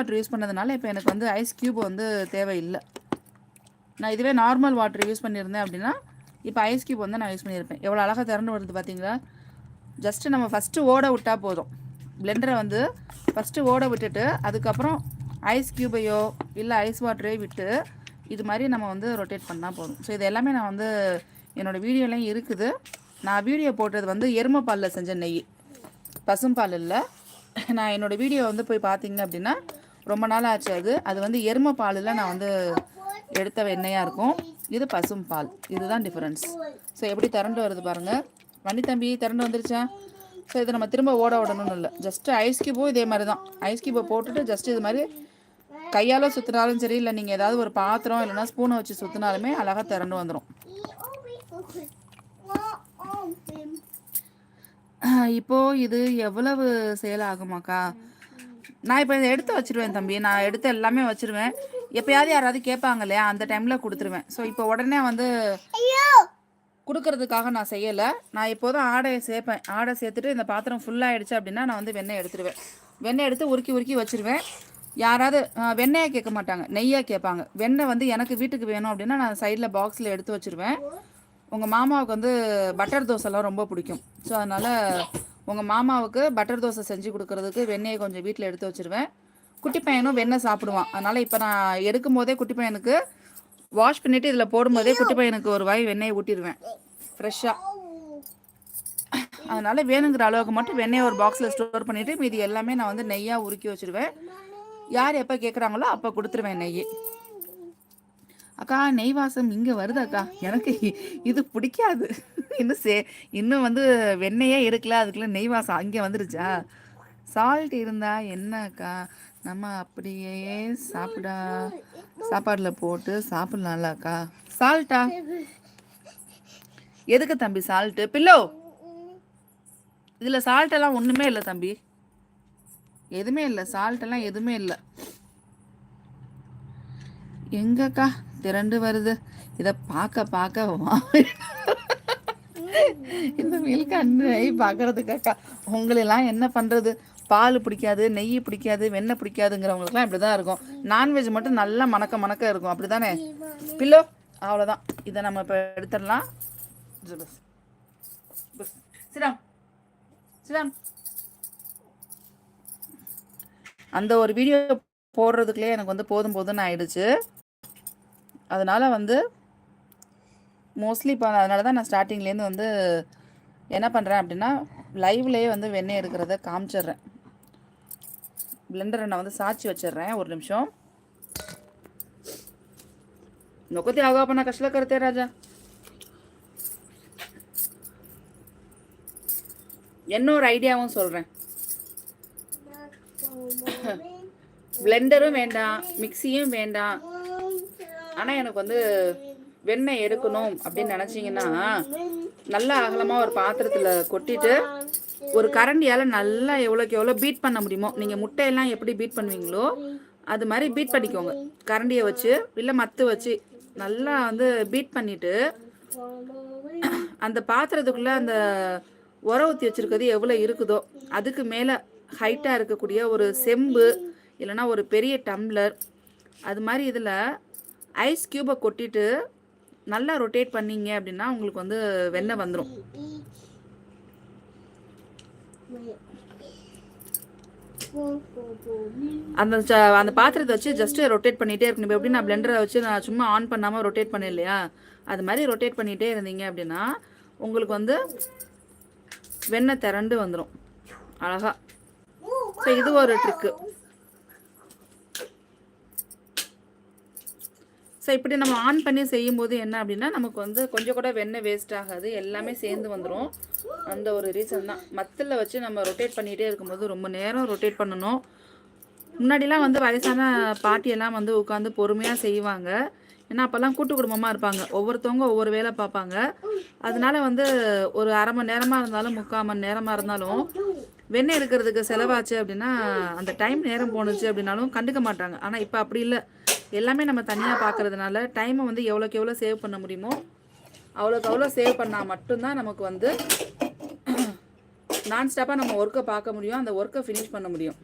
Water use பண்ணதுனால இப்போ எனக்கு வந்து ஐஸ் க்யூப் வந்து தேவையில்லை. நான் இதுவே நார்மல் வாட்டர் யூஸ் பண்ணியிருந்தேன் அப்படின்னா இப்போ ஐஸ் க்யூப் வந்து நான் யூஸ் பண்ணியிருப்பேன். எவ்வளோ அழகாக திறந்து வருது பார்த்தீங்களா? ஜஸ்ட்டு நம்ம ஃபஸ்ட்டு ஓட விட்டால் போதும். பிளெண்டரை வந்து ஃபஸ்ட்டு ஓட விட்டுட்டு அதுக்கப்புறம் ஐஸ் க்யூபையோ இல்லை ஐஸ் வாட்டரையோ விட்டு இது மாதிரி நம்ம வந்து ரொட்டேட் பண்ணால் போதும். ஸோ இது எல்லாமே நான் வந்து என்னோடய வீடியோலையும் இருக்குது. நான் வீடியோ போட்டது வந்து எருமைப்பாலில் செஞ்ச நெய், பசும்பால் இல்லை. நான் என்னோடய வீடியோ வந்து போய் பார்த்தீங்க அப்படின்னா ரொம்ப நாள் ஆச்சு. அது வந்து எருமைப்பாலில் நான் வந்து எடுத்த வெண்ணெயாக இருக்கும். இது பசும்பால். இதுதான் டிஃப்ரென்ஸ். ஸோ எப்படி திரண்டு வருது பாருங்கள். வண்டி தம்பி திரண்டு வந்துருச்சா? ஸோ இதை நம்ம திரும்ப ஓட விடணும்னு இல்லை. ஜஸ்ட்டு ஐஸ் க்யூபும் இதே மாதிரி தான். ஐஸ் க்யூபை போட்டுட்டு ஜஸ்ட் இது மாதிரி கையால் சுற்றினாலும் சரி, இல்லை நீங்கள் ஏதாவது ஒரு பாத்திரம் இல்லைனா ஸ்பூனை வச்சு சுற்றினாலுமே அழகாக திரண்டு வந்துடும். இப்போது இது எவ்வளவு சேல் ஆகுமாக்கா? நான் இப்போ இதை எடுத்து வச்சுருவேன் தம்பி. நான் எடுத்து எல்லாமே வச்சுருவேன். எப்போயாவது யாராவது கேட்பாங்க இல்லையா, அந்த டைமில் கொடுத்துருவேன். ஸோ இப்போ உடனே வந்து கொடுக்கறதுக்காக நான் செய்யலை. நான் இப்போதும் ஆடையை சேர்ப்பேன். ஆடை சேர்த்துட்டு இந்த பாத்திரம் ஃபுல்லாகிடுச்சு அப்படின்னா நான் வந்து வெண்ணெய் எடுத்துடுவேன். வெண்ணெய் எடுத்து உருக்கி வச்சுருவேன். யாராவது வெண்ணெயை கேட்க மாட்டாங்க, நெய்யாக கேட்பாங்க. வெண்ணெய் வந்து எனக்கு வீட்டுக்கு வேணும் அப்படின்னா நான் சைடில் பாக்ஸில் எடுத்து வச்சுருவேன். உங்கள் மாமாவுக்கு வந்து பட்டர் தோசைலாம் ரொம்ப பிடிக்கும். ஸோ அதனால் உங்கள் மாமாவுக்கு பட்டர் தோசை செஞ்சு கொடுக்கறதுக்கு வெண்ணெயை கொஞ்சம் வீட்டில் எடுத்து வச்சுருவேன். குட்டி பையனும் வெண்ணெய் சாப்பிடுவான். அதனால் இப்போ நான் எடுக்கும் போதே குட்டி பையனுக்கு வாஷ் பண்ணிவிட்டு இதில் போடும்போதே குட்டி பையனுக்கு ஒரு வாய் வெண்ணெயை ஊட்டிடுவேன் ஃப்ரெஷ்ஷாக. அதனால் வேணுங்கிற அளவுக்கு மட்டும் வெண்ணெயை ஒரு பாக்ஸில் ஸ்டோர் பண்ணிவிட்டு மீதி எல்லாமே நான் வந்து நெய்யாக உருக்கி வச்சுருவேன். யார் எப்போ கேட்குறாங்களோ அப்போ கொடுத்துருவேன் நெய். அக்கா நெய் வாசம் இங்கே வருது அக்கா. எனக்கு இது பிடிக்காது. இன்னும் வந்து வெண்ணெயே எடுக்கல, அதுக்குள்ளே நெய் வாசம் அங்கே வந்துருச்சா? சால்ட் இருந்தால் என்னக்கா, நம்ம அப்படியே சாப்பாடில் போட்டு சாப்பிட்லாம்லக்கா. சால்ட்டா? எதுக்கு தம்பி சால்ட்டு? பில்லோ இதில் சால்ட்டெல்லாம் ஒன்றுமே இல்லை தம்பி, எதுவுமே இல்லை. சால்ட்டெல்லாம் எதுவுமே இல்லை. எங்கக்கா திரண்டு வருது? இதை பார்க்க இந்த மில்க் அண்டை பார்க்குறதுக்காக்கா. உங்களெல்லாம் என்ன பண்ணுறது? பால் பிடிக்காது, நெய் பிடிக்காது, வெண்ணெய் பிடிக்காதுங்கிறவங்களுக்குலாம் இப்படி தான் இருக்கும். நான்வெஜ் மட்டும் நல்லா மணக்க இருக்கும். அப்படி தானே பில்லோ? அவ்வளோதான். இதை நம்ம இப்போ எடுத்துடலாம். சிடாம். அந்த ஒரு வீடியோ போடுறதுக்குள்ளே எனக்கு வந்து போதும்னு ஆயிடுச்சு. அதனால் வந்து மோஸ்ட்லி இப்போ அதனால தான் நான் ஸ்டார்டிங்லேருந்து வந்து என்ன பண்ணுறேன் அப்படின்னா லைவ்லேயே வந்து வெண்ணெய் எடுக்கிறத காமிச்சிட்றேன். பிளெண்டரை நான் வந்து சாய்ச்சி வச்சிடுறேன். ஒரு நிமிஷம். नकोते आगो आपण कसला करते राजा. இன்னொரு ஐடியாவும் சொல்கிறேன். பிளெண்டரும் வேண்டாம், மிக்சியும் வேண்டாம். ஆனால் எனக்கு வந்து வெண்ணெய் எடுக்கணும் அப்படின்னு நினச்சிங்கன்னா நல்லா அகலமாக ஒரு பாத்திரத்தில் கொட்டிட்டு ஒரு கரண்டியால் நல்லா எவ்வளோக்கு எவ்வளோ பீட் பண்ண முடியுமோ, நீங்கள் முட்டையெல்லாம் எப்படி பீட் பண்ணுவீங்களோ அது மாதிரி பீட் பண்ணிக்கோங்க. கரண்டியை வச்சு இல்லை மத்து வச்சு நல்லா வந்து பீட் பண்ணிவிட்டு அந்த பாத்திரத்துக்குள்ளே அந்த உர ஊற்றி வச்சுருக்கிறது எவ்வளோ இருக்குதோ அதுக்கு மேலே ஹைட்டாக இருக்கக்கூடிய ஒரு செம்பு இல்லைனா ஒரு பெரிய டம்ளர் அது மாதிரி இதில் ஐஸ் க்யூபை கொட்டிட்டு நல்லா ரொட்டேட் பண்ணிங்க அப்படின்னா உங்களுக்கு வந்து வெண்ணெய் வந்துடும். அந்த பாத்திரத்தை வச்சு ஜஸ்ட்டு ரொட்டேட் பண்ணிகிட்டே இருக்கணும். இப்போ எப்படி நான் பிளெண்டரை வச்சு நான் சும்மா ஆன் பண்ணாமல் ரொட்டேட் பண்ணேன் இல்லையா, அது மாதிரி ரொட்டேட் பண்ணிகிட்டே இருந்தீங்க அப்படின்னா உங்களுக்கு வந்து வெண்ணெய் திரண்டு வந்துடும் அழகா. ஸோ இது ஒரு ட்ரிக்கு. ஸோ இப்படி நம்ம ஆன் பண்ணி செய்யும்போது என்ன அப்படின்னா நமக்கு வந்து கொஞ்சம் கூட வெண்ணெய் வேஸ்ட் ஆகாது, எல்லாமே சேர்ந்து வந்துடும். அந்த ஒரு ரீசன் தான். மத்தில் வச்சு நம்ம ரொட்டேட் பண்ணிகிட்டே இருக்கும்போது ரொம்ப நேரம் ரொட்டேட் பண்ணணும். முன்னாடிலாம் வந்து வயசான பாட்டியெல்லாம் வந்து உட்காந்து பொறுமையாக செய்வாங்க. ஏன்னா அப்போல்லாம் கூட்டு குடும்பமாக இருப்பாங்க, ஒவ்வொருத்தவங்க ஒவ்வொரு வேலை பார்ப்பாங்க. அதனால வந்து ஒரு அரை மணி நேரமாக இருந்தாலும் 3/4 மணி நேரமாக இருந்தாலும் வெண்ணெய் எடுக்கிறதுக்கு செலவாச்சு அப்படின்னா அந்த டைம் நேரம் போணுச்சு அப்படின்னாலும் கண்டுக்க மாட்டாங்க. ஆனால் இப்போ அப்படி இல்லை, எல்லாமே நம்ம தனியாக பார்க்குறதுனால டைமை வந்து எவ்வளோக்கு எவ்வளோ சேவ் பண்ண முடியுமோ அவ்வளோக்கு அவ்வளோ சேவ் பண்ணால் மட்டும்தான் நமக்கு வந்து நான்ஸ்டாப்பாக நம்ம ஒர்க்கை பார்க்க முடியும், அந்த ஒர்க்கை ஃபினிஷ் பண்ண முடியும்.